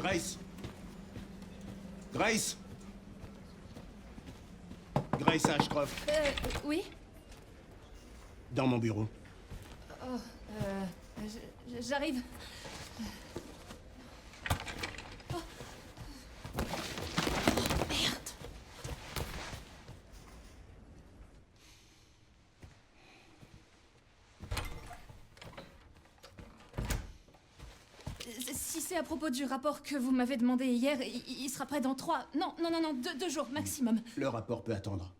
Grace. Grace. Grace Ashcroft. Oui? Dans mon bureau. Oh, j'arrive. Oh. Oh, merde. Si c'est à propos du rapport que vous m'avez demandé hier, il sera prêt dans 3... Non, 2 jours maximum. Le rapport peut attendre.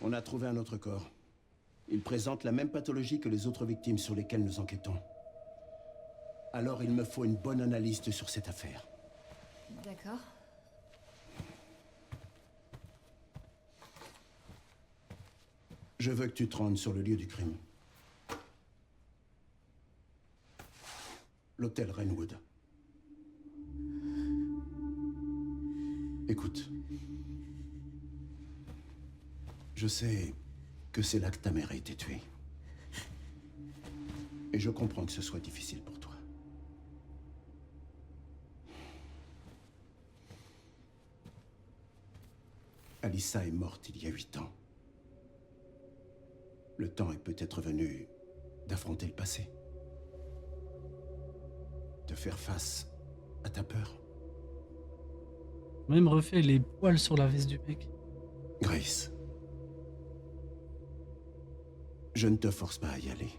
On a trouvé un autre corps. Il présente la même pathologie que les autres victimes sur lesquelles nous enquêtons. Alors il me faut une bonne analyste sur cette affaire. D'accord. Je veux que tu te rendes sur le lieu du crime. L'hôtel Rainwood. Écoute. Je sais que c'est là que ta mère a été tuée. Et je comprends que ce soit difficile pour toi. Alyssa est morte il y a 8 ans. Le temps est peut-être venu d'affronter le passé. De faire face à ta peur. Même refait les poils sur la veste du mec. Grace. Je ne te force pas à y aller.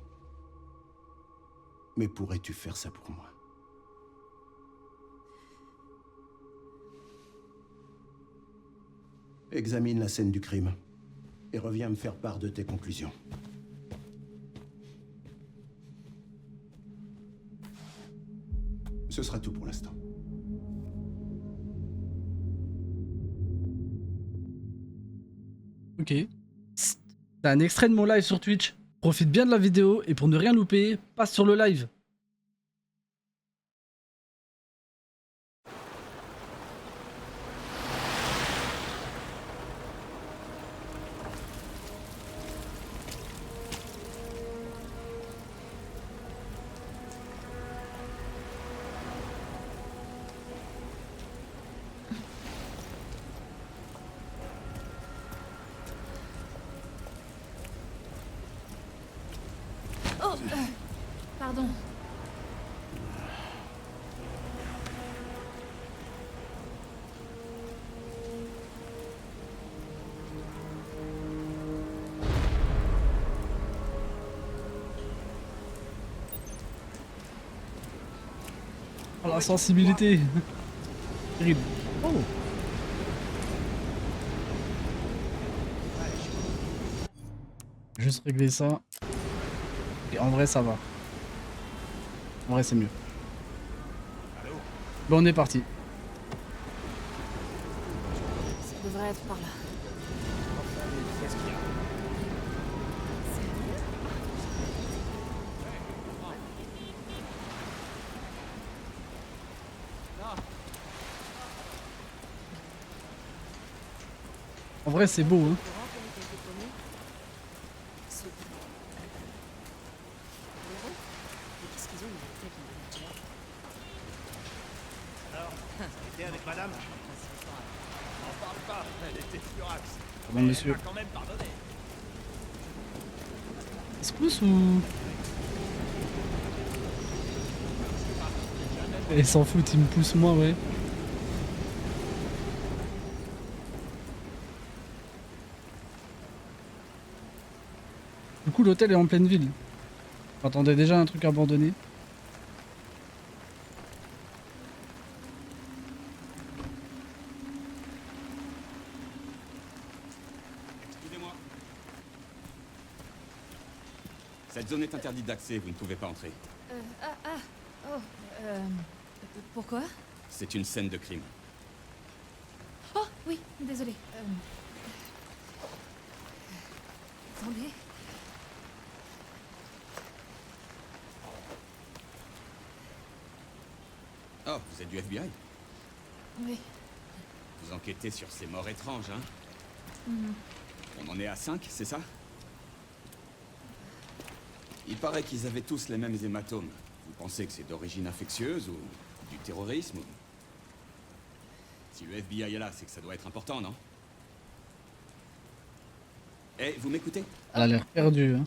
Mais pourrais-tu faire ça pour moi? Examine la scène du crime et reviens me faire part de tes conclusions. Ce sera tout pour l'instant. Ok. T'as un extrait de mon live sur Twitch. Profite bien de la vidéo et pour ne rien louper, passe sur le live. Oh, pardon. Oh, la sensibilité. Terrible. Oh. Juste régler ça. Et en vrai, ça va. En vrai, c'est mieux. Bon, on est parti. Ça devrait être par là. En vrai, c'est beau, hein. Avec madame. N'en parle pas, elle était furax. Bon, monsieur. Quand même pardonné. Il se pousse ou... Il s'en fout, il me pousse moi, ouais. Du coup, l'hôtel est en pleine ville. J'attendais déjà un truc abandonné. Excusez-moi. Cette zone est interdite d'accès, vous ne pouvez pas entrer. Pourquoi? C'est une scène de crime. Oh, oui, désolé. Attendez. Oh, vous êtes du FBI? Oui. Vous enquêtez sur ces morts étranges, hein? Mhm. On en est à 5, c'est ça? Il paraît qu'ils avaient tous les mêmes hématomes. Vous pensez que c'est d'origine infectieuse ou Du terrorisme ou... Si le FBI est là, c'est que ça doit être important, non? Eh, vous m'écoutez? Elle a l'air perdue. Hein.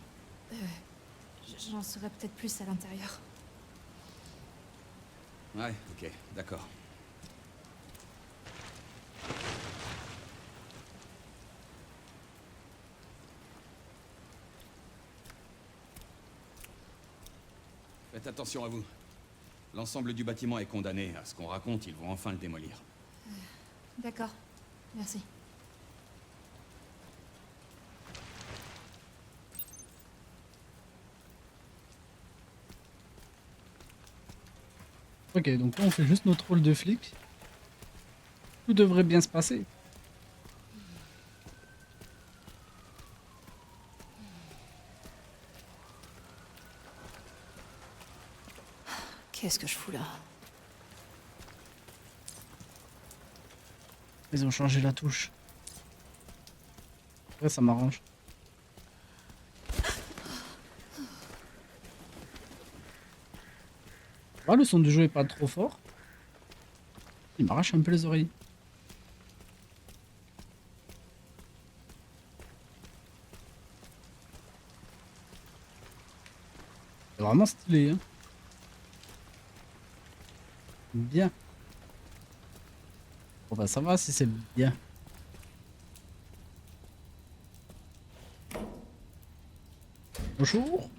J'en saurais peut-être plus à l'intérieur. Ouais, ok, d'accord. Faites attention à vous. L'ensemble du bâtiment est condamné. À ce qu'on raconte, ils vont enfin le démolir. D'accord. Merci. Ok, donc là on fait juste notre rôle de flic. Tout devrait bien se passer. Qu'est-ce que je fous là? Ils ont changé la touche. Ouais, ça m'arrange. Ah, le son du jeu est pas trop fort. Il m'arrache un peu les oreilles. C'est vraiment stylé, hein. Bien. Bon bah ça va si c'est bien. Bonjour.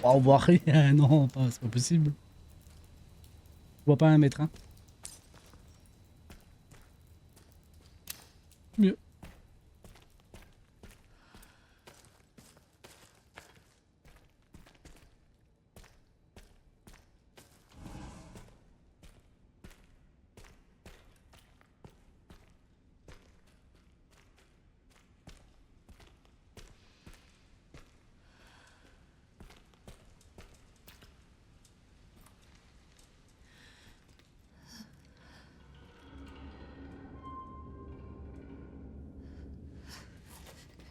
Oh, on voit rien, non, pas, c'est pas possible. Je vois pas un mètre, hein. Mieux.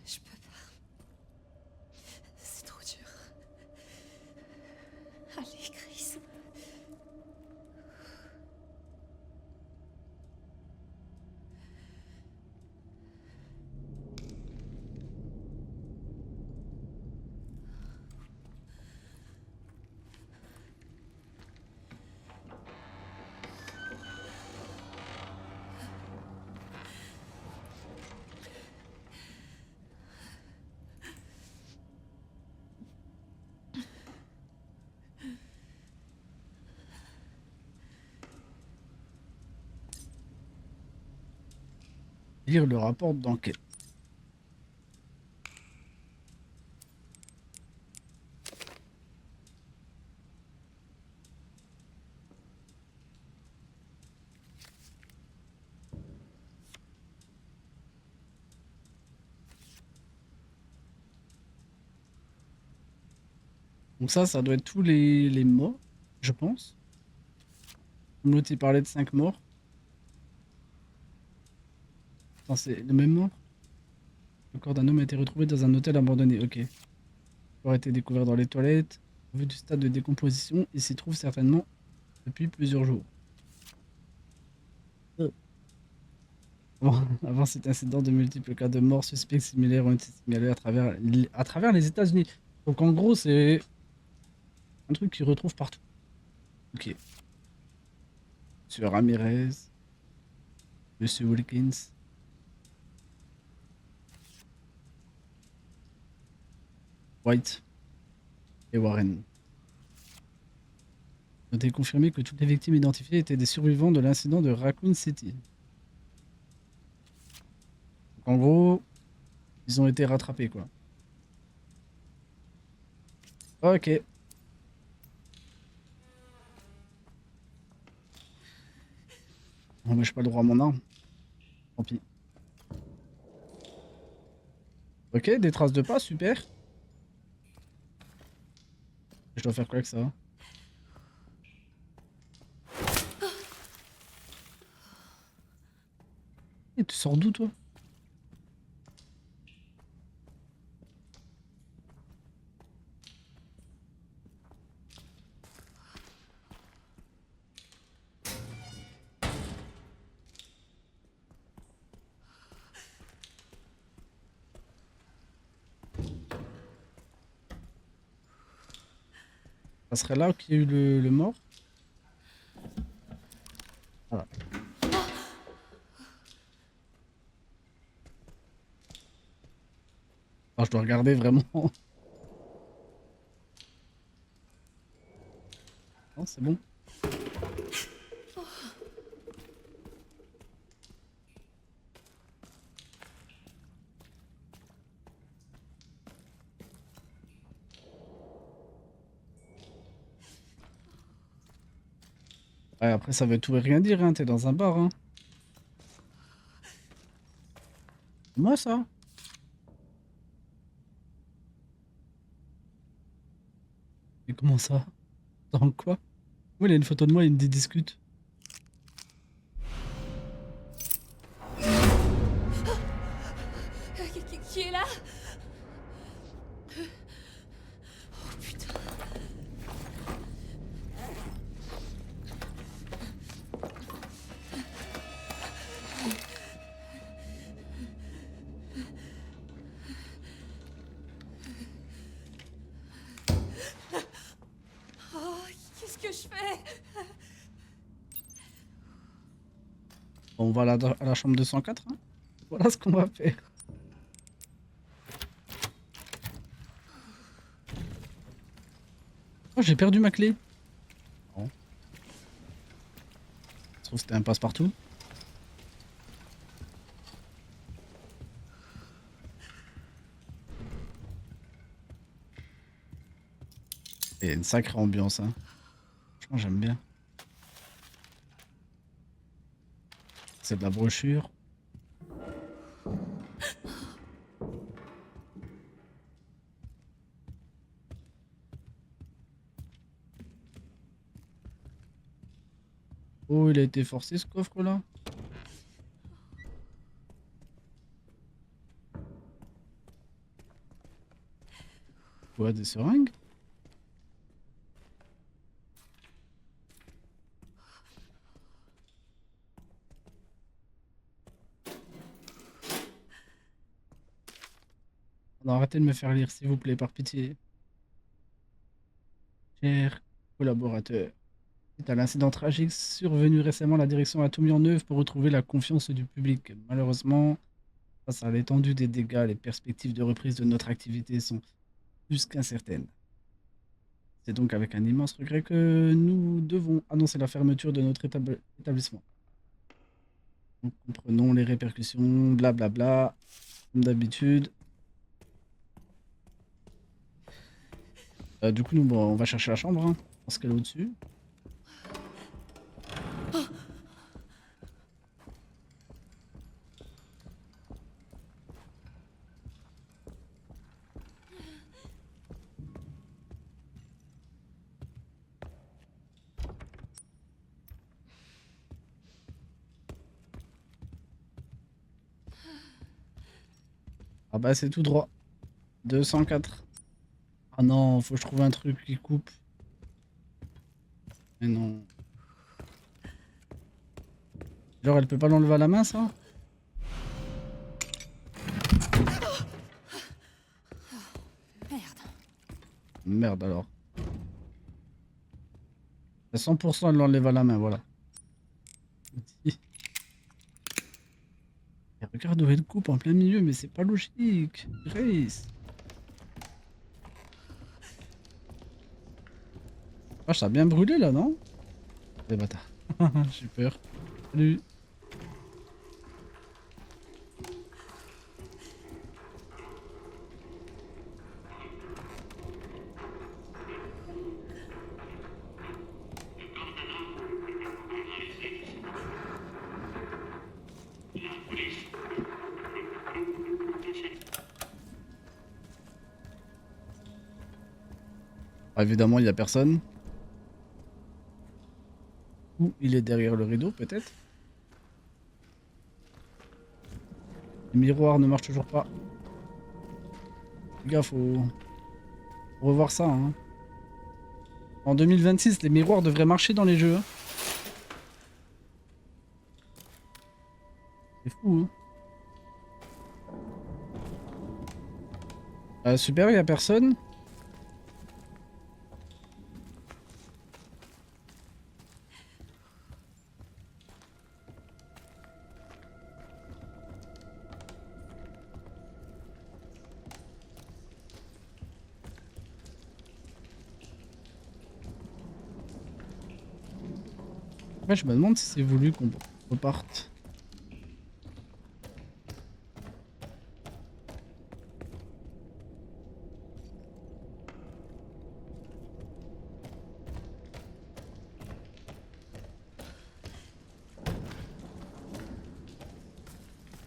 Je peux pas. C'est trop dur. Allez, Chris. Lire le rapport d'enquête. Donc ça doit être tous les morts, je pense. Comme l'autre il parlait de 5 morts. Attends, c'est le même mort? Le corps d'un homme a été retrouvé dans un hôtel abandonné, ok. Il aurait été découvert dans les toilettes. Au vu du stade de décomposition, il s'y trouve certainement depuis plusieurs jours. Avant cet incident, de multiples cas de morts suspects similaires ont été signalés à travers les États-Unis. Donc en gros, c'est un truc qu'ils retrouvent partout. Ok. Monsieur Ramirez, Monsieur Wilkins. White et Warren. Il a été confirmé que toutes les victimes identifiées étaient des survivants de l'incident de Raccoon City. Donc en gros, ils ont été rattrapés quoi. Ok. Bon, moi j'ai pas le droit à mon arme. Tant pis. Ok, des traces de pas, super. Je dois faire quoi avec ça? Et tu sors d'où toi? Ça serait là qu'il y a eu le mort. Voilà. Alors, je dois regarder vraiment. Non, c'est bon. Ouais, après, ça veut tout et rien dire, hein. T'es dans un bar, hein. Moi, ça. Mais comment ça? Dans quoi? Oui, il a une photo de moi, il me dit discute. Qui est là? Oh putain. Oh, qu'est-ce que je fais? On va à la chambre 204, hein. Voilà ce qu'on va faire. Oh, j'ai perdu ma clé. Bon. Je trouve que c'était un passe-partout. Et une sacrée ambiance, hein. Franchement, j'aime bien. C'est de la brochure. Oh, il a été forcé ce coffre-là. Ouais, des seringues. Non, arrêtez de me faire lire, s'il vous plaît, par pitié. Cher collaborateur, suite à l'incident tragique survenu récemment, la direction a tout mis en œuvre pour retrouver la confiance du public. Malheureusement, face à l'étendue des dégâts, les perspectives de reprise de notre activité sont plus qu'incertaines. C'est donc avec un immense regret que nous devons annoncer la fermeture de notre établissement. Nous comprenons les répercussions, blablabla, comme d'habitude. Du coup, nous, bon, on va chercher la chambre, hein. Je pense qu'elle est au-dessus. Ah bah c'est tout droit. 204. Ah non, faut que je trouve un truc qui coupe. Mais non. Genre elle peut pas l'enlever à la main ça? Merde. Merde alors. À 100% elle l'enlève à la main, voilà. Et regarde où elle coupe en plein milieu, mais c'est pas logique. Grace. Ah, ça a bien brûlé là, non? Les bâtards. J'ai peur. Salut. Ah, évidemment, il n'y a personne. Ou il est derrière le rideau, peut-être. Le miroir ne marche toujours pas. Les gars, faut revoir ça, hein. En 2026, les miroirs devraient marcher dans les jeux, hein. C'est fou, hein. Super, il n'y a personne. Ouais, je me demande si c'est voulu qu'on reparte.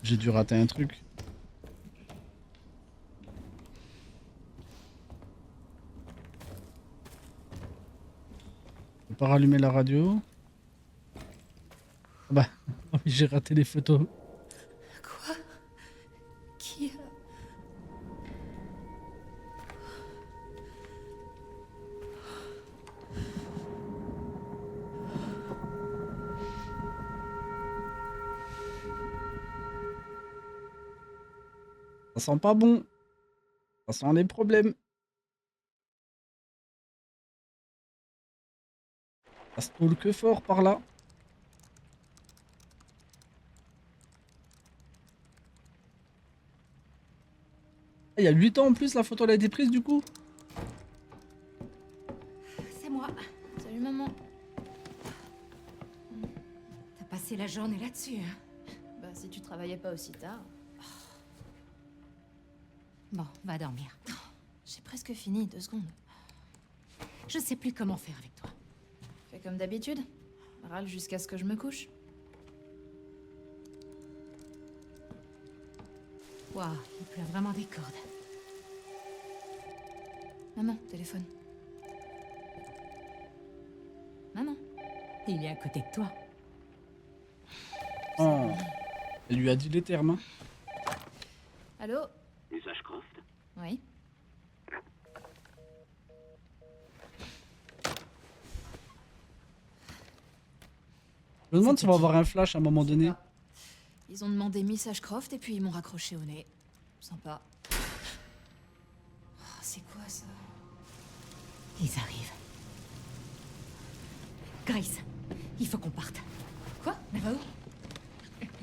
J'ai dû rater un truc. Je peux pas rallumer la radio. Ah bah, oh oui, j'ai raté les photos. Quoi? Qui a... Ça sent pas bon. Ça sent les problèmes. Ça stalk fort par là. Il y a 8 ans en plus, la photo elle a été prise du coup. C'est moi. Salut maman. T'as passé la journée là-dessus, hein? Bah si tu travaillais pas aussi tard. Bon, va dormir. J'ai presque fini, 2 secondes. Je sais plus comment faire avec toi. Fais comme d'habitude. Râle jusqu'à ce que je me couche. Waouh, il pleut vraiment des cordes. Maman, téléphone. Maman. Il est à côté de toi. Oh. Elle lui a dit les termes. Hein. Allô? Les Ashcroft? Oui. Je me demande si on va avoir un flash à un moment donné. Ils ont demandé Miss Ashcroft et puis ils m'ont raccroché au nez. Sympa. Oh, c'est quoi ça? Ils arrivent. Grace, il faut qu'on parte. Quoi? Elle va où?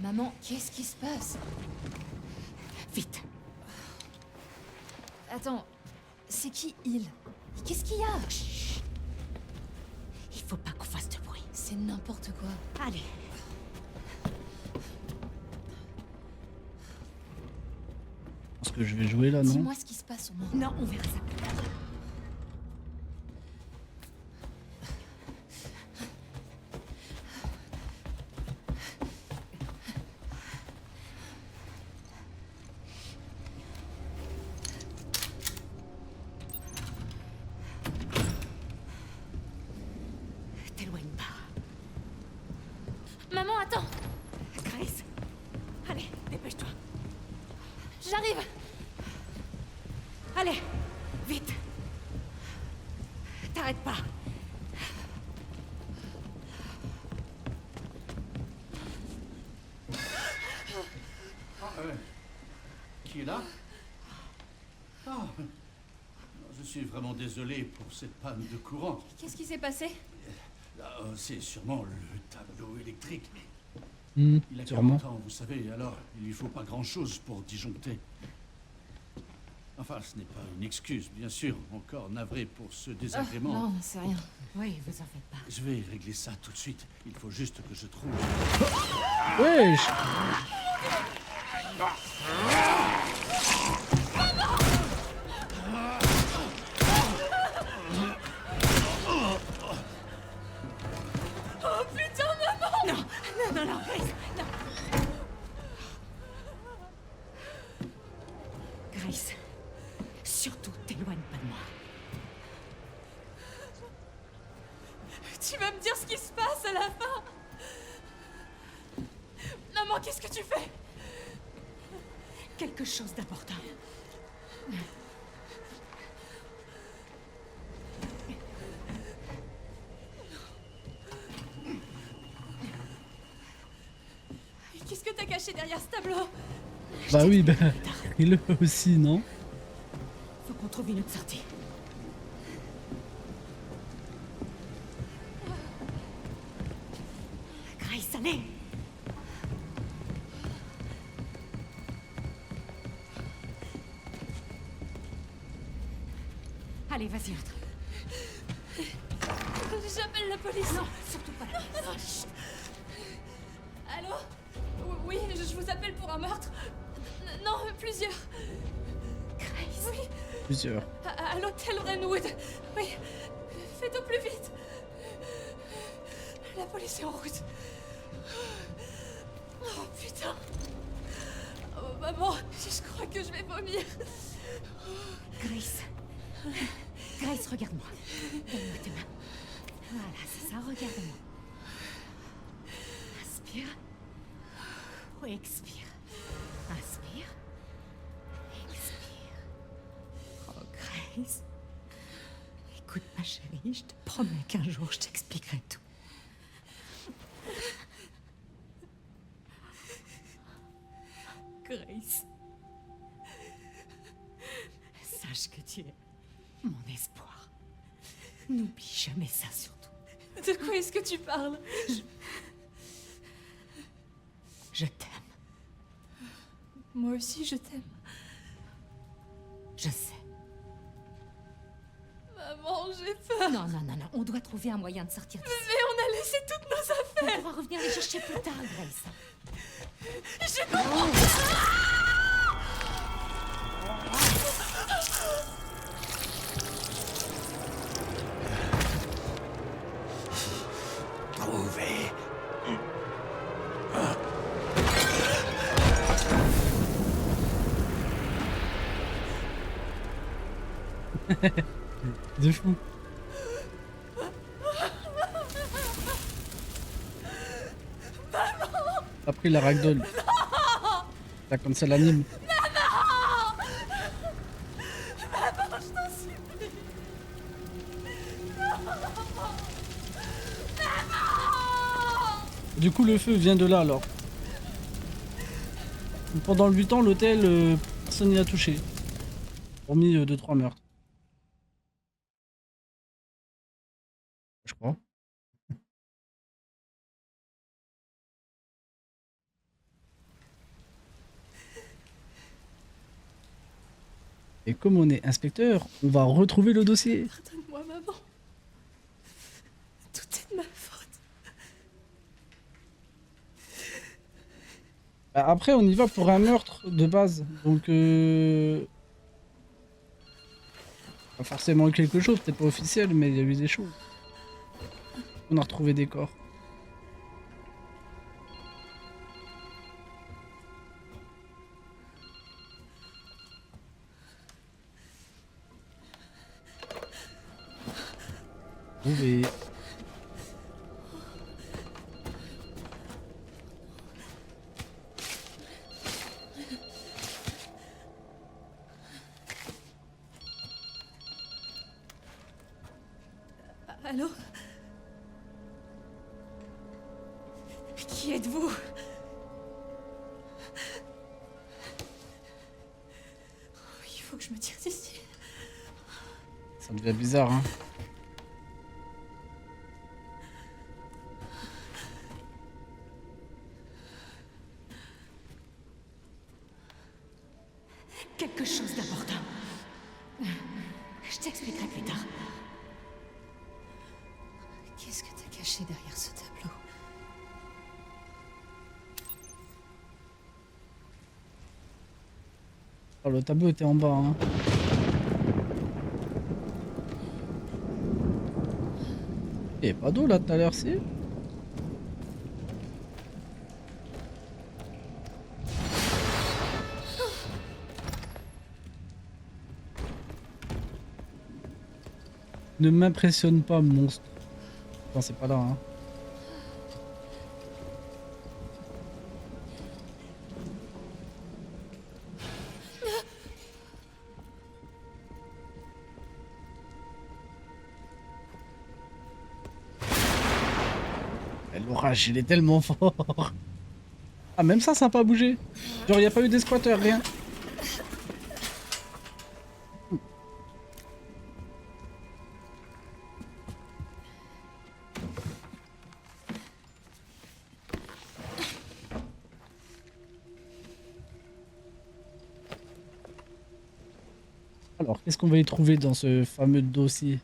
Maman, qu'est-ce qui se passe? Vite. Attends, c'est qui il? Qu'est-ce qu'il y a? Chut. Il faut pas qu'on fasse de bruit. C'est n'importe quoi. Allez. Je pense que je vais jouer là, non? Dis-moi ce qui se passe au moins. Non, on verra ça plus tard. T'éloigne pas. Maman, attends! Grace. Allez, dépêche-toi. J'arrive! Allez, vite. T'arrêtes pas. Qui est là? Ah, je suis vraiment désolé pour cette panne de courant. Qu'est-ce qui s'est passé? C'est sûrement le tableau électrique. Hmm, Il a sûrement. 40 ans, vous savez, alors il lui faut pas grand-chose pour disjoncter. Enfin, ce n'est pas une excuse, bien sûr. Encore navré pour ce désagrément. Non, c'est rien. Oui, vous en faites pas. Je vais régler ça tout de suite. Il faut juste que je trouve... Wesh! Oh putain, maman! Non, Grace, non. Grace, surtout t'éloigne pas de moi. Tu vas me dire ce qui se passe à la fin? Maman, qu'est-ce que tu fais? Quelque chose d'important. Qu'est-ce que t'as caché derrière ce tableau? Bah oui, bah, il le aussi, non? Faut qu'on trouve une autre sortie. Grace, allez! Allez, vas-y, entre. J'appelle la police. Non, surtout pas la Non, chut. Allô? Oui, je vous appelle pour un meurtre. Non, plusieurs. Grace. Oui, Plusieurs. à l'hôtel Renwood. Oui, faites au plus vite. La police est en route. Oh putain. Oh maman, je crois que je vais vomir. Grace. Grace, regarde-moi. Donne-moi tes mains. Voilà, c'est ça, regarde-moi. Inspire. Oui, expire. Inspire. Expire. Oh, Grace. Écoute, ma chérie, je te promets qu'un jour, je t'expliquerai tout. Grace. Sache que tu es mon espoir. N'oublie jamais ça, surtout. De quoi est-ce que tu parles? Je t'aime. Moi aussi, je t'aime. Je sais. Maman, j'ai peur. Non, non, non, non. On doit trouver un moyen de sortir d'ici. Mais on a laissé toutes nos affaires. On pourra revenir les chercher plus tard, Grace. Je comprends. Trouvé. De fou. T'as pris la ragdoll. T'as comme ça l'anime. Du coup, le feu vient de là alors. Pendant le 8 ans, l'hôtel, personne n'y a touché. Hormis 2-3 meurtres. Je crois. Et comme on est inspecteur, on va retrouver le dossier. Pardonne-moi, maman. Tout est de ma faute. Bah, après, on y va pour un meurtre de base. Donc, pas forcément quelque chose, c'était pas officiel, mais il y a eu des choses. On a retrouvé des corps. Trouvé. Allô? Qui êtes-vous? Il faut que je me tire d'ici. Ça devient bizarre, hein. Quelque chose d'important. Je t'expliquerai plus tard. Qu'est-ce que t'as caché derrière ce tableau? Oh, le tableau était en bas, hein. Il y avait pas d'eau là tout à l'heure, si? Ne m'impressionne pas, monstre. Non, c'est pas là, hein. L'orage, il est tellement fort. Ah, même ça n'a pas bougé. Genre, il n'y a pas eu des squatters, rien. Alors, qu'est-ce qu'on va y trouver dans ce fameux dossier?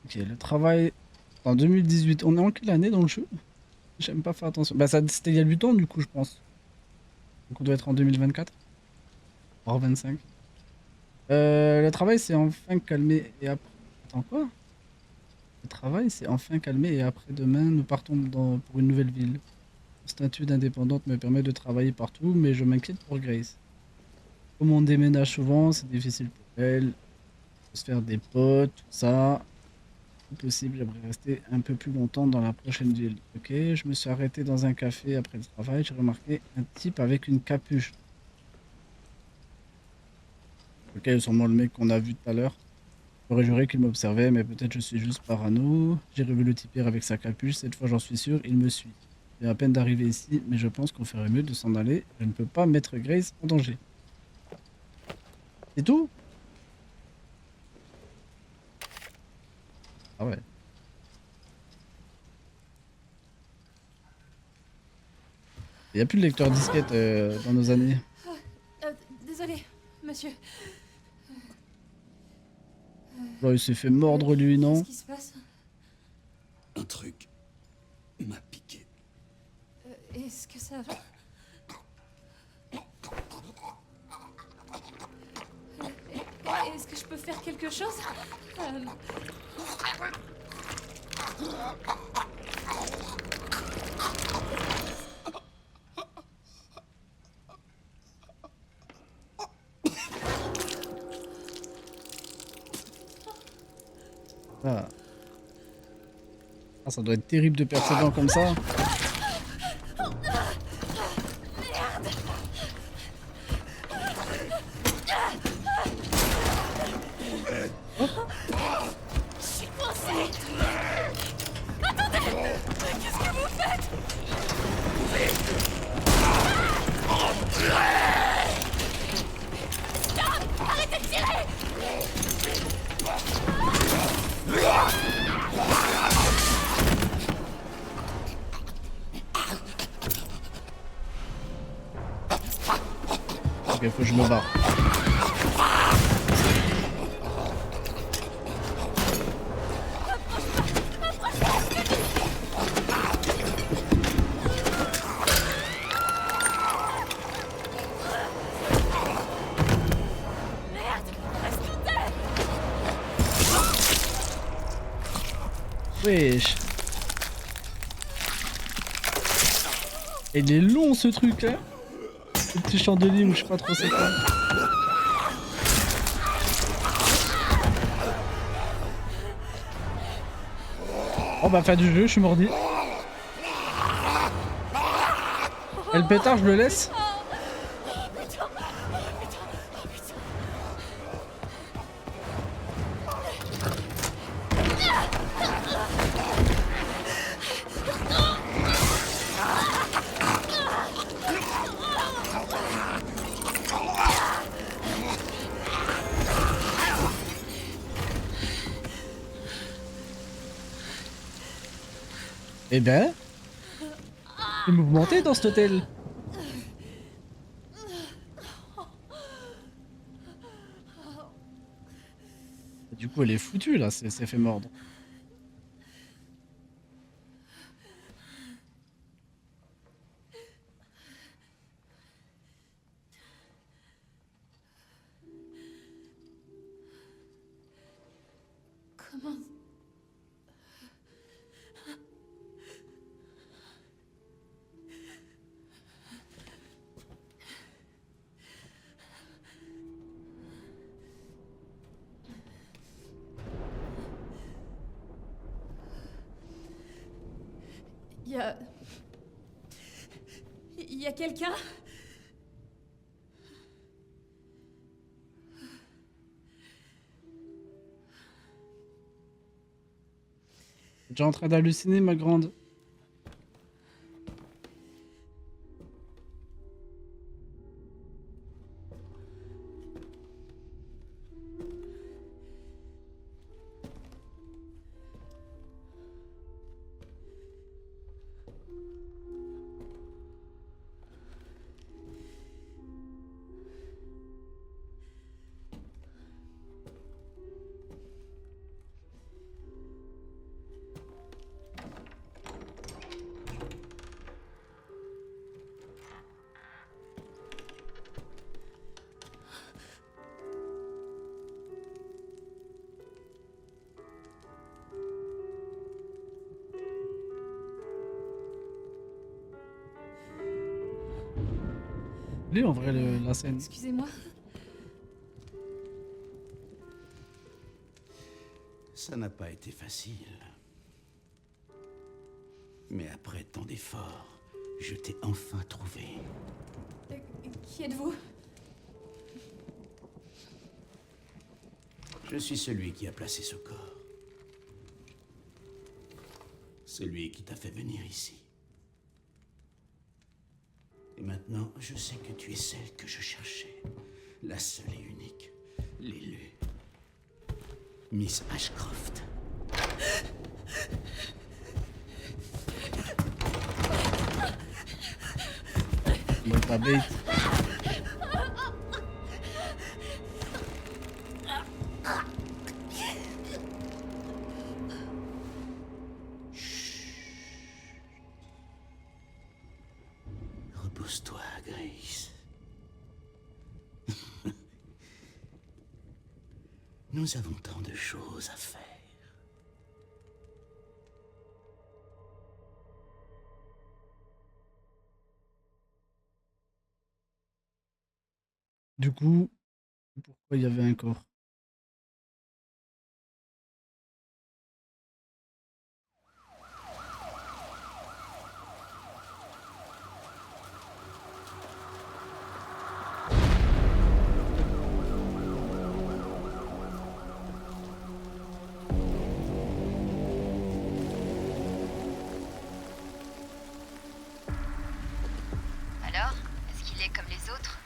Ok, le travail en 2018. On est en quelle année dans le jeu? J'aime pas faire attention. Bah, ça, c'était il y a 8 ans, du coup, je pense. Donc, on doit être en 2024, voire 25. Le travail s'est enfin calmé et après. Attends, quoi? Le travail s'est enfin calmé et après-demain, nous partons pour une nouvelle ville. Mon statut d'indépendante me permet de travailler partout, mais je m'inquiète pour Grace. Comme on déménage souvent, c'est difficile pour elle. Faut se faire des potes, tout ça. Si possible, j'aimerais rester un peu plus longtemps dans la prochaine ville. Ok, je me suis arrêté dans un café après le travail. J'ai remarqué un type avec une capuche. Ok, sûrement le mec qu'on a vu tout à l'heure. J'aurais juré qu'il m'observait, mais peut-être je suis juste parano. J'ai revu le typeur avec sa capuche. Cette fois, j'en suis sûr, il me suit. J'ai à peine d'arriver ici, mais je pense qu'on ferait mieux de s'en aller. Je ne peux pas mettre Grace en danger. C'est tout? Ah ouais. Il n'y a plus de lecteur disquette dans nos années. Désolé, monsieur. Genre, il s'est fait mordre lui, non? Qu'est-ce qui se passe? Un truc m'a piqué. Est-ce que ça va? Est-ce que je peux faire quelque chose? Ah. Ah, ça doit être terrible de perdre ses dents comme ça. Ok, faut que je me barre. Wesh. Il est long ce truc, hein. Le petit chandelier ou je sais pas trop c'est quoi. Oh bah fin du jeu, je suis mordi. Et le pétard, je le laisse. Eh ben, c'est mouvementé dans cet hôtel. Du coup, elle est foutue là, c'est fait mordre. Comment... Il y a quelqu'un? T'es déjà en train d'halluciner, ma grande. Lui, en vrai, la scène. Excusez-moi. Ça n'a pas été facile. Mais après tant d'efforts, je t'ai enfin trouvé. Qui êtes-vous? Je suis celui qui a placé ce corps. Celui qui t'a fait venir ici. Et maintenant, je sais que tu es celle que je cherchais. La seule et unique. L'élue. Miss Ashcroft. Il pas bête. Repose-toi, Grace. Nous avons tant de choses à faire. Du coup, pourquoi il y avait un corps? Alors, est-ce qu'il est comme les autres?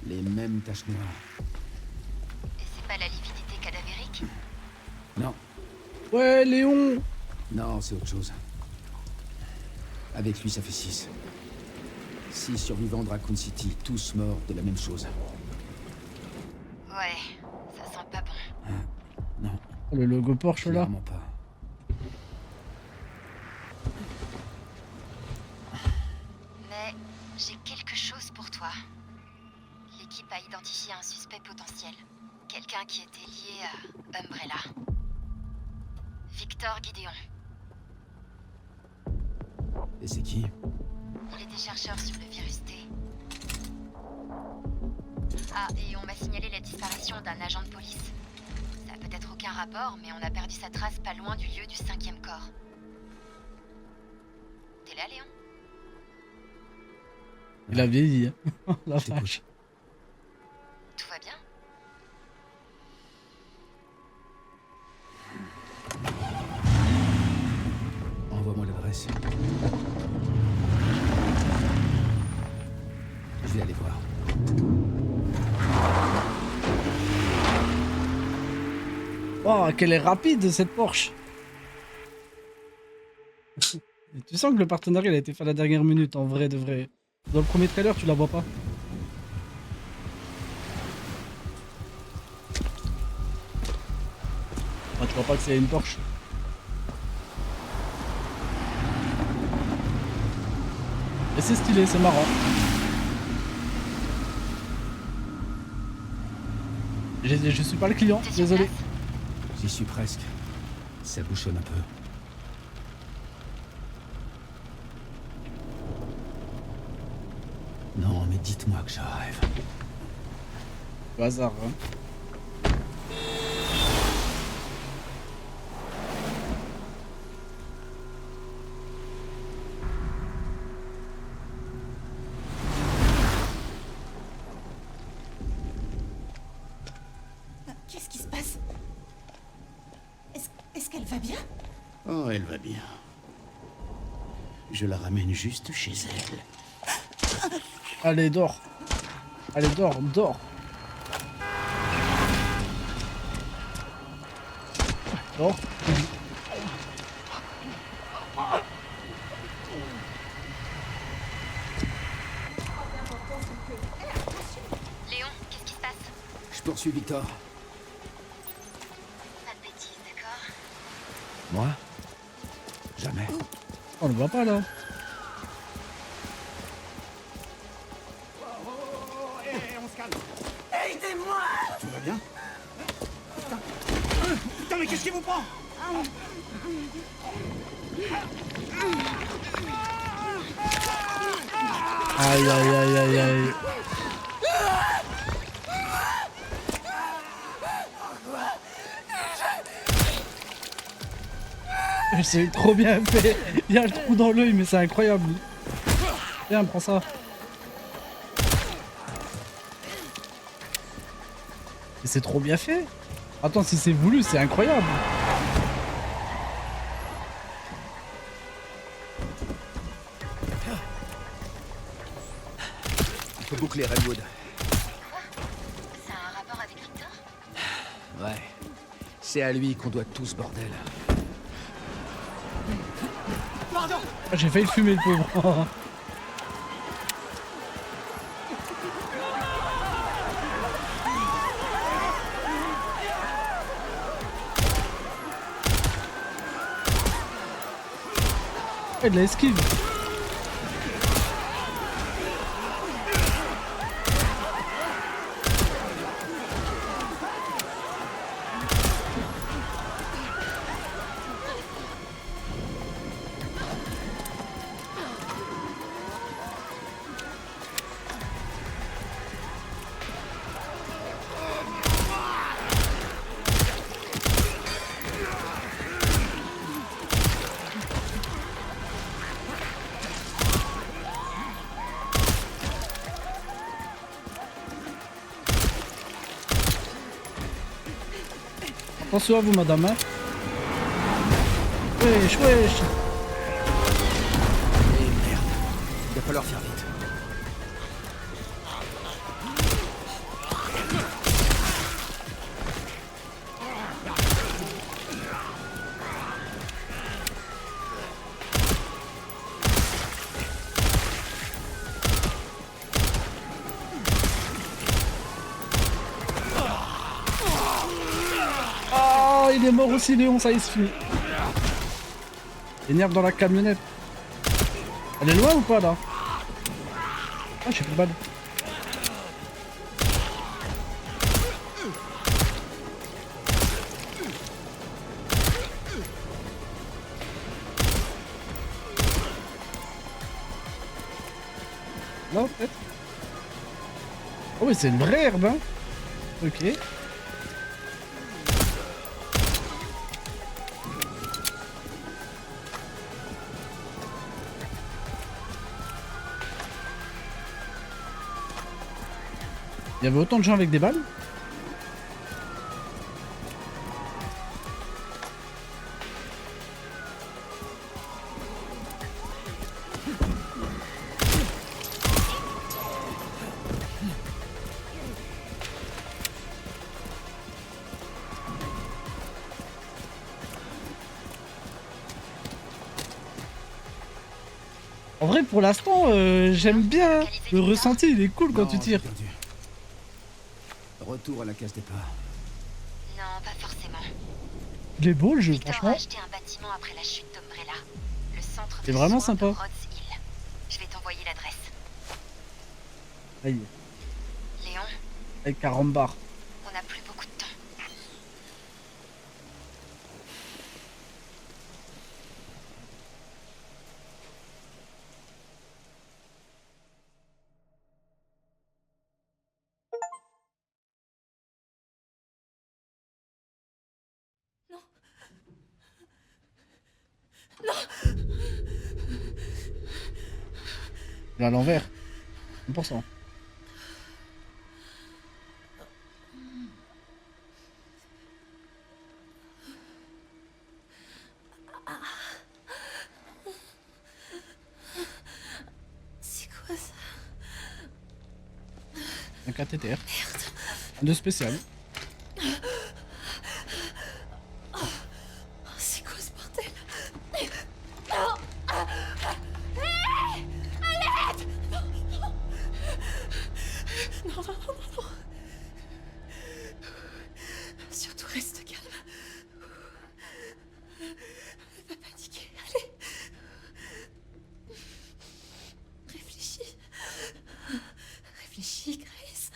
Les mêmes taches noires. Et c'est pas la lividité cadavérique? Non, Ouais, Léon! non, c'est autre chose. Avec lui, ça fait 6. 6 survivants de Raccoon City, tous morts de la même chose. Ouais, ça sent pas bon. Non, Le logo Porsche là. clairement pas. Mais j'ai quelque chose pour toi. L'équipe a identifié un suspect potentiel. Quelqu'un qui était lié à Umbrella. Victor Gideon. Et c'est qui? Il était chercheur sur le virus T. Ah, et on m'a signalé la disparition d'un agent de police. Ça a peut-être aucun rapport, mais on a perdu sa trace pas loin du lieu du 5e corps. T'es là, Léon? Il a vieilli. Hein. La Je t'écoute. vache. Tout va bien? Envoie-moi l'adresse. Je vais aller voir. Oh, qu'elle est rapide cette Porsche! Et tu sens que le partenariat il a été fait à la dernière minute, en vrai de vrai. Dans le premier trailer, tu la vois pas. Enfin, tu vois pas que c'est une Porsche. Et c'est stylé, c'est marrant. Je suis pas le client, T'es sur désolé. place? J'y suis presque. Ça bouchonne un peu. Non, mais dites-moi que j'arrive. Au hasard, hein. Qu'est-ce qui se passe? Est-ce qu'elle va bien? Oh, elle va bien. Je la ramène juste chez elle. Allez, dors. Allez, dors, dors. Dors. Léon, qu'est-ce qui se passe? Je poursuis Victor. Pas de bêtises, d'accord? Moi? Jamais. On le voit pas là. On se calme. Tout va bien? Putain, mais qu'est-ce qui vous prend? Aïe aïe aïe aïe aïe. C'est trop bien fait. Il y a le trou dans l'œil, mais c'est incroyable. Viens, prends ça. Et c'est trop bien fait. Attends, si c'est voulu, c'est incroyable. Il faut boucler Redwood. Ça a un rapport avec Victor? Ouais. C'est à lui qu'on doit tout ce bordel. Ah, j'ai failli le fumer, le pauvre. Ah, de la esquive. Attention à vous, madame. Hein. Wesh, wesh. Et merde. Il va falloir faire vite. Ah, il est mort aussi, Léon, ça y se finit. Énerve dans la camionnette. Elle est loin ou pas, là? Ah, j'ai plus de balles. Là, peut-être. Oh, mais c'est une vraie herbe, hein. Ok. Il y avait autant de gens avec des balles? En vrai, pour l'instant, j'aime bien. Le ressenti, il est cool quand Non, tu tires. j'ai perdu. Retour à la case départ. Non, pas forcément. Il est beau le jeu, Victor a franchement. acheté un bâtiment après la chute d'Umbrella. Le centre de C'est vraiment soins sympa. de Rhodes Hill. Je vais t'envoyer l'adresse. Aïe, Léon, avec carambar. on n'a plus beaucoup de temps. Il est à l'envers. 100%. C'est quoi ça? Un cathéter. Un de spécial. C'est quoi ce bordel? Non, non, non, non, non. Surtout reste calme. Ne pas paniquer, allez. Réfléchis. Réfléchis, Grace.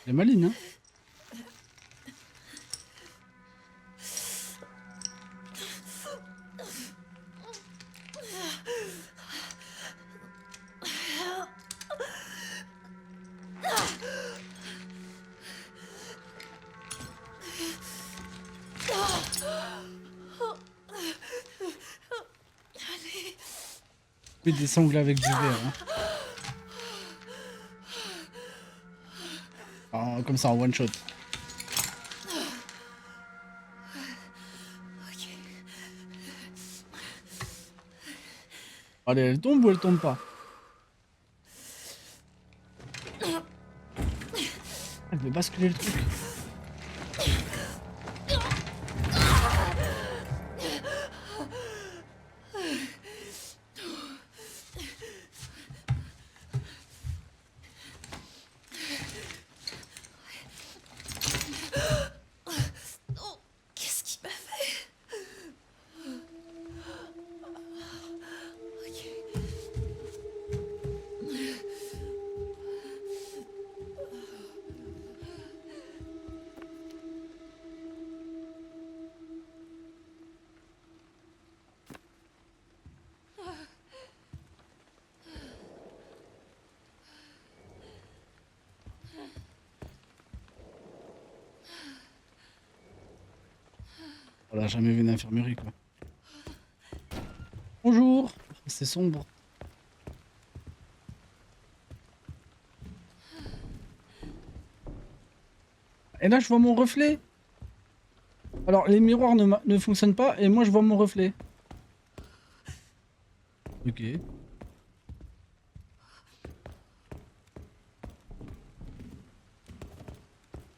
Elle est maligne, hein. Oui, des sangles avec du verre. Hein. Comme ça en one shot. Allez, elle tombe ou elle tombe pas? Elle veut basculer le truc. Oh, qu'est-ce qu'il m'a fait? Ok. On a jamais vu une infirmerie, quoi. Bonjour. C'est sombre. Et là, je vois mon reflet. Alors, les miroirs ne fonctionnent pas et moi, je vois mon reflet. Ok.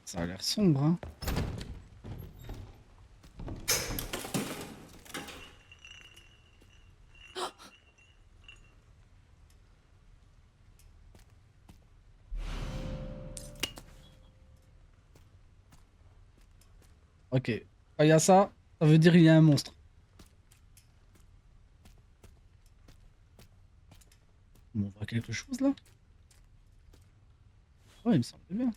Ça a l'air sombre, hein. Ok. Quand il y a ça, ça veut dire qu'il y a un monstre. On voit quelque chose là? Ouais, il me semble bien.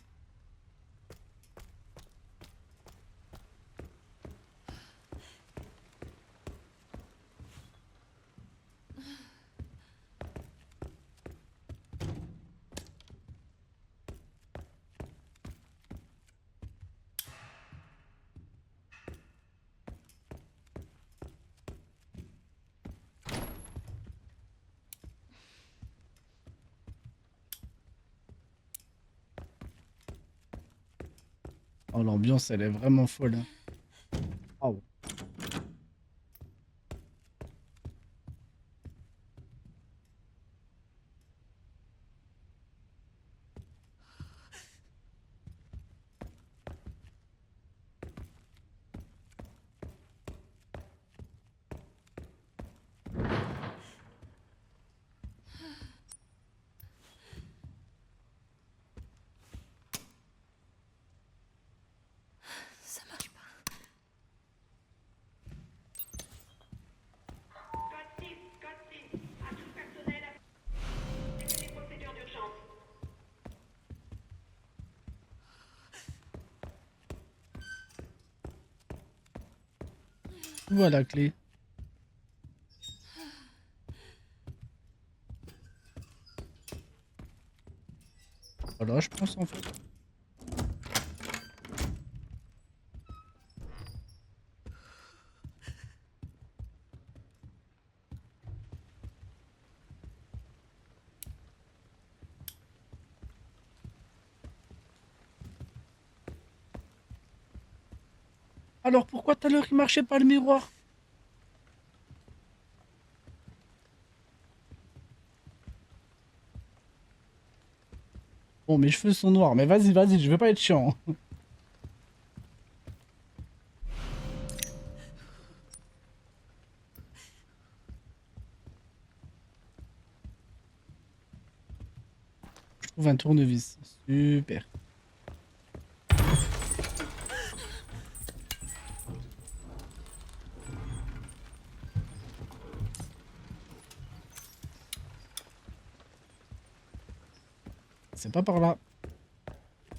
Oh, l'ambiance, elle est vraiment folle. Hein. Oh. Ça marche pas. Code 6, à tout personnel, c'est des procédures d'urgence. Où est la clé? Voilà, je pense en fait. Alors pourquoi tout à l'heure il marchait pas le miroir? Bon, mes cheveux sont noirs, mais vas-y, vas-y, je vais pas être chiant. Je trouve un tournevis. Super. C'est pas par là.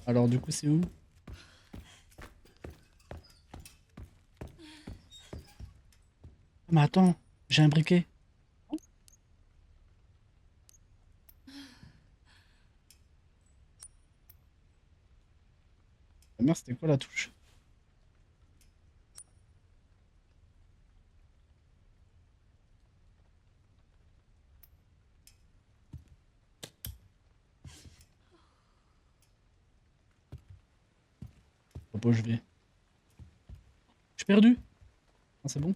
Alors du coup c'est où? Mais attends, j'ai un briquet. La merde, c'était quoi la touche? Où je vais? Je suis perdu. Ah, c'est bon.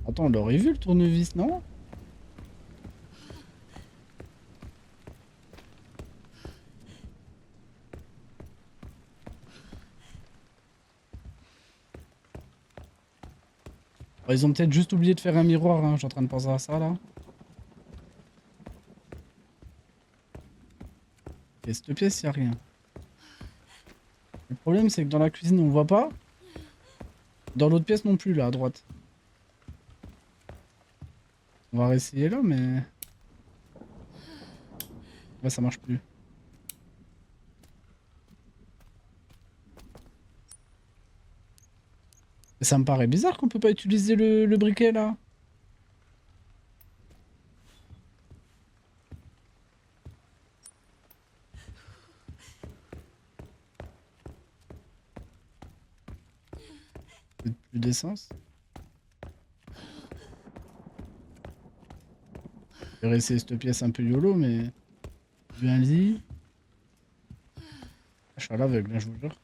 Attends, on l'aurait vu le tournevis, non? Bon, ils ont peut-être juste oublié de faire un miroir, hein. Je suis en train de penser à ça là. Et cette pièce, y a rien. Le problème, c'est que dans la cuisine, on voit pas. Dans l'autre pièce non plus, là, à droite. On va réessayer là, mais... Là, ça marche plus. Et ça me paraît bizarre qu'on peut pas utiliser le briquet, là. Plus d'essence. Je vais réessayer cette pièce un peu YOLO, mais... Vu un lit... Je suis à l'aveugle, hein, je vous jure.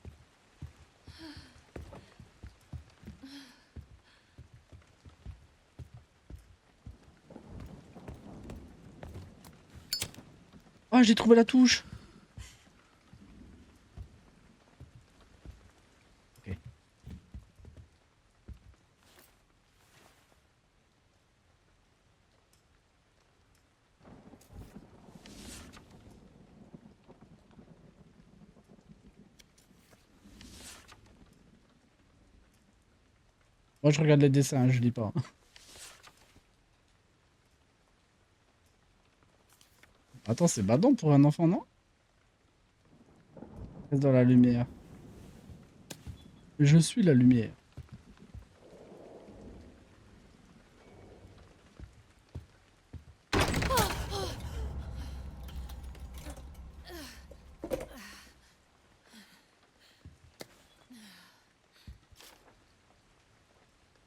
Ah, j'ai trouvé la touche. Ok. Moi, je regarde les dessins, hein, je lis pas. Attends, c'est badant pour un enfant, non? Reste dans la lumière. Je suis la lumière.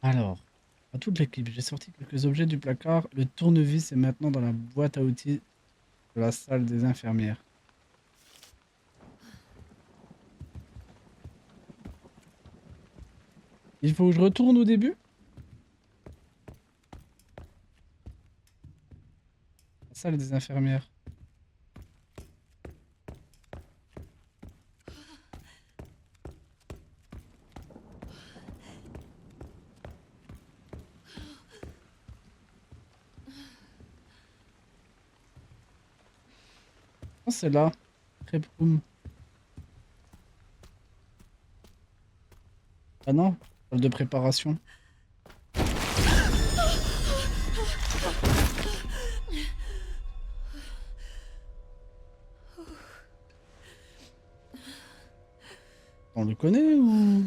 Alors, à toute l'équipe, j'ai sorti quelques objets du placard. Le tournevis est maintenant dans la boîte à outils de la salle des infirmières. Il faut que je retourne au début? La salle des infirmières. Oh, c'est là. Prep room. Ah non, salle de préparation. On le connaît ou...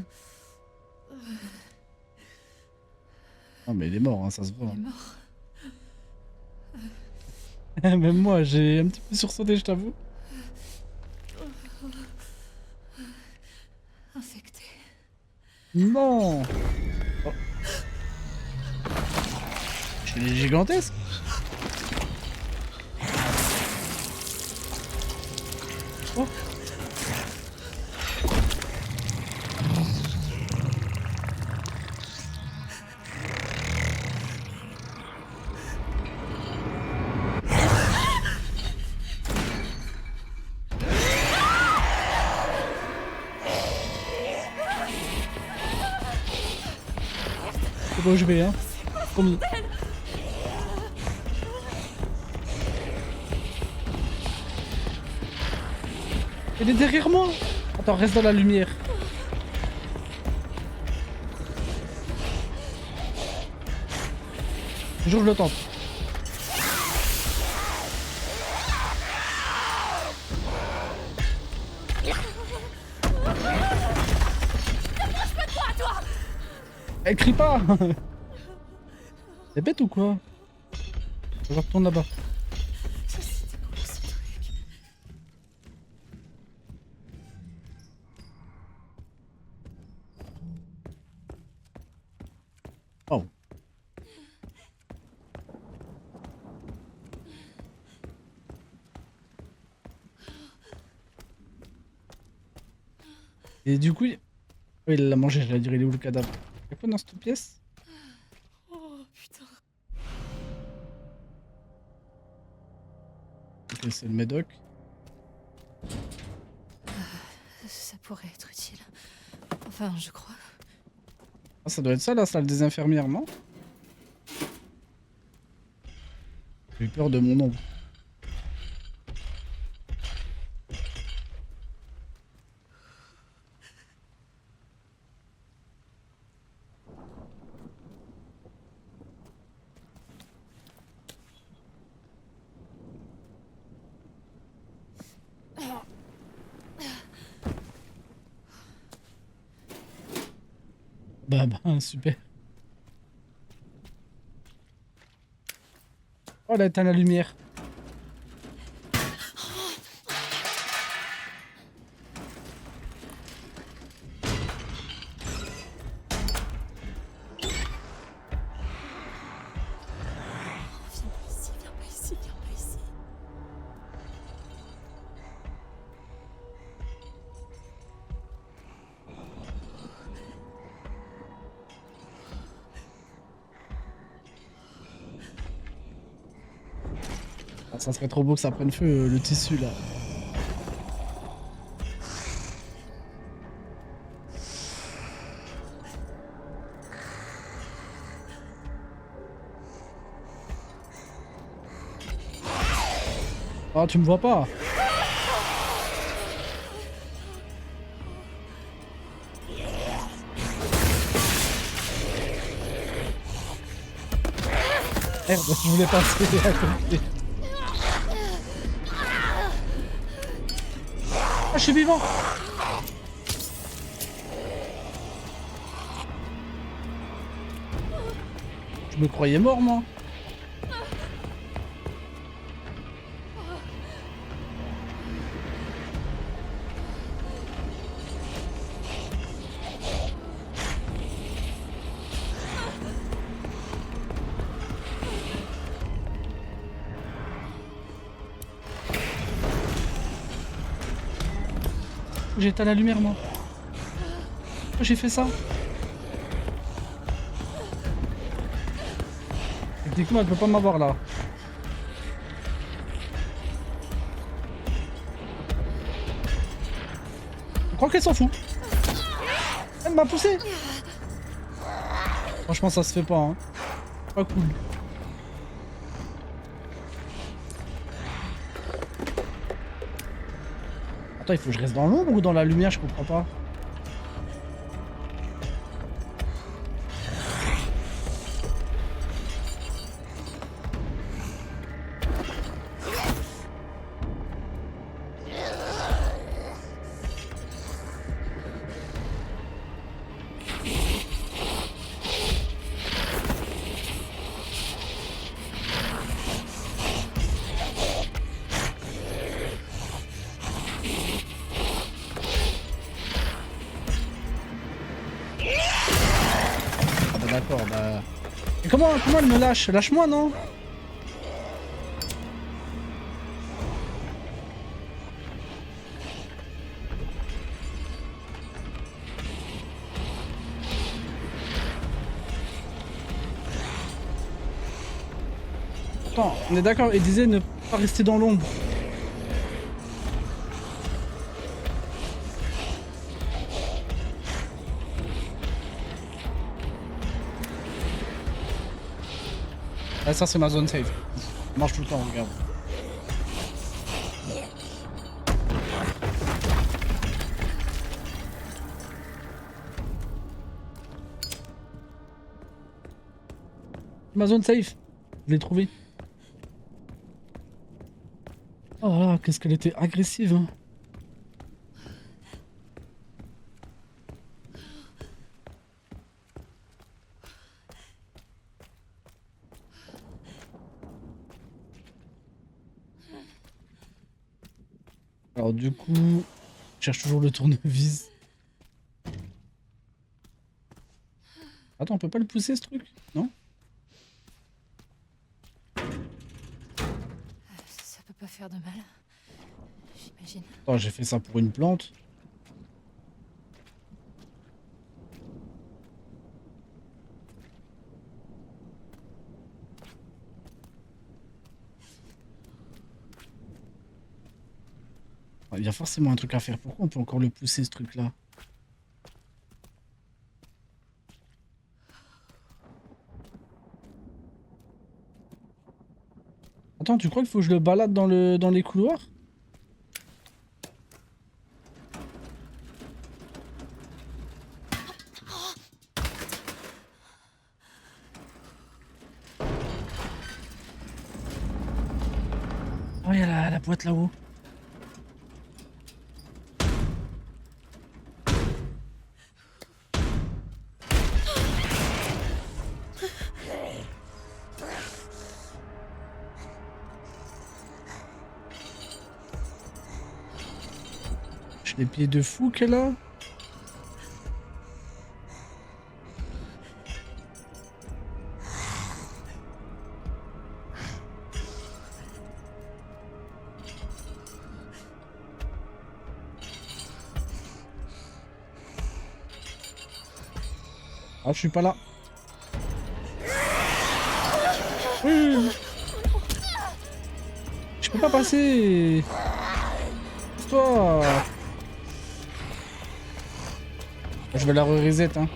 Non mais il est mort, hein, ça se voit. Il est mort. Même moi, j'ai un petit peu sursauté, je t'avoue. Infecté. Non. Oh. Il est gigantesque. Oh. C'est bon, je vais, hein. Promis. Elle est derrière moi. Attends, reste dans la lumière. Toujours je le tente. Elle crie pas. T'es bête ou quoi? Je retourne là-bas. Ça, c'était quoi ce truc? Oh. Et du coup, oui, il l'a mangé, j'allais dire, il est où le cadavre? Y'a quoi dans cette pièce? Oh putain. Ok, c'est le médoc. Ça pourrait être utile. Enfin, je crois. Ah, ça doit être ça, la salle des infirmières, non? J'ai eu peur de mon ombre. Bah, super. Oh, elle a éteint la lumière. Viens pas ici, viens pas ici, viens pas ici. Ah, ça serait trop beau que ça prenne feu, le tissu, là. Ah, tu me vois pas? Merde, je voulais passer à côté. Ah, je suis vivant! Je me croyais mort, moi. J'ai éteint la lumière, moi. Pourquoi j'ai fait ça? Techniquement, elle peut pas m'avoir là. Je crois qu'elle s'en fout. Elle m'a poussé. Franchement, ça se fait pas, hein. Pas cool. Attends, il faut que je reste dans l'ombre ou dans la lumière, je comprends pas. D'accord, bah... Et comment elle me lâche? Lâche-moi, non? Attends, on est d'accord, il disait ne pas rester dans l'ombre. Ah, ça c'est ma zone safe. Ça marche tout le temps, regarde. Ma zone safe. Je l'ai trouvée. Oh là là, qu'est-ce qu'elle était agressive. Hein. Alors du coup, je cherche toujours le tournevis. Attends, on peut pas le pousser ce truc? Non? Ça peut pas faire de mal. J'imagine. Attends, j'ai fait ça pour une plante. Il y a forcément un truc à faire. Pourquoi on peut encore le pousser ce truc là? Attends, tu crois qu'il faut que je le balade dans les couloirs? Oh, il y a la boîte là-haut. J'ai les pieds de fou qu'elle a. Ah, je suis pas là. Oui. Je peux pas passer. Toi. Je vais la re-reset, hein.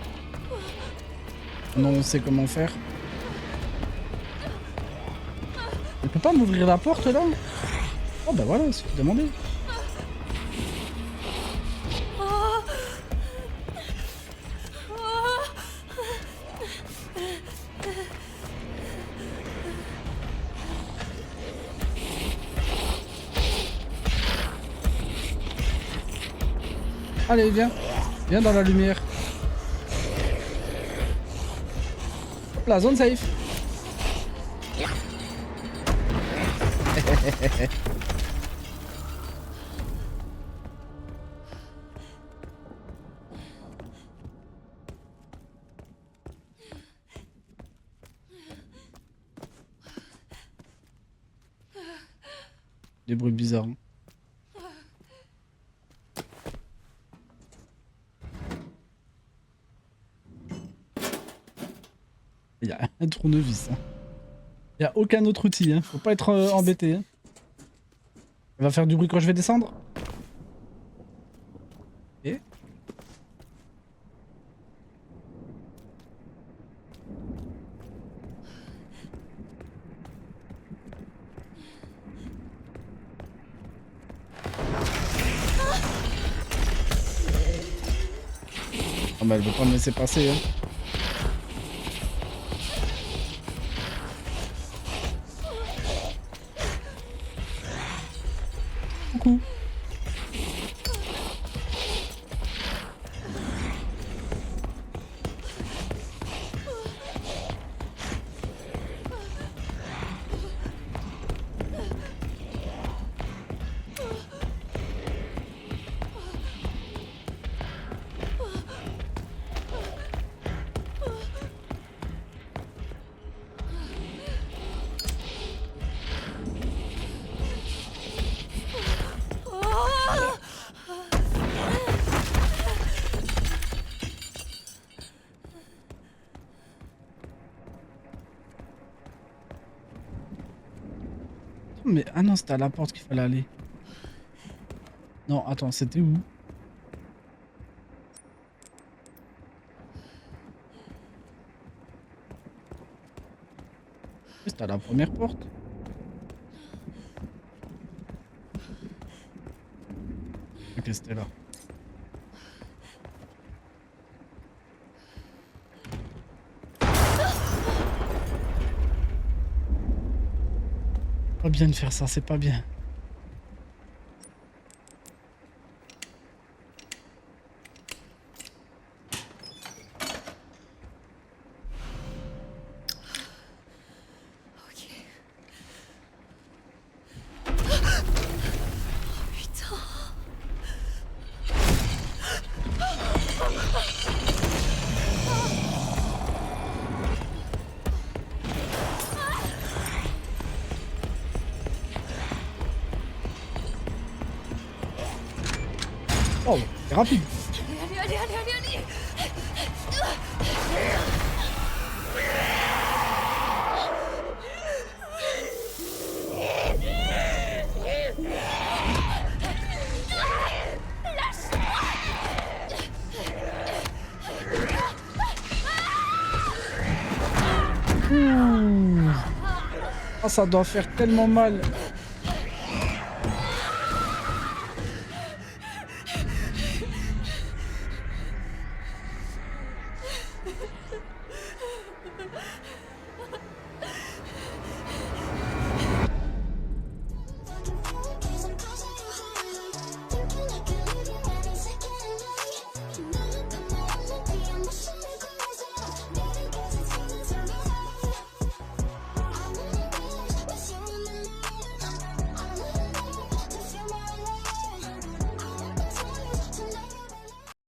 Non, on sait comment faire. Elle peut pas m'ouvrir la porte là? Oh bah voilà, c'est demandé. Allez, viens. Viens dans la lumière. Hop là, zone safe. Des bruits bizarres. Hein. Il y a un tournevis. Hein. Il n'y a aucun autre outil. Hein. Faut pas être embêté. Hein. Elle va faire du bruit quand je vais descendre. Et oh bah elle veut pas me laisser passer. Hein. Coucou. Mais ah non, c'était à la porte qu'il fallait aller. Non, attends, c'était où? C'était à la première porte. Ok, c'était là. Pas bien de faire ça, c'est pas bien. Ok. Putain. Oh, c'est rapide. Allez, allez, allez, allez, allez. Ouh. Ah, ça doit faire tellement mal.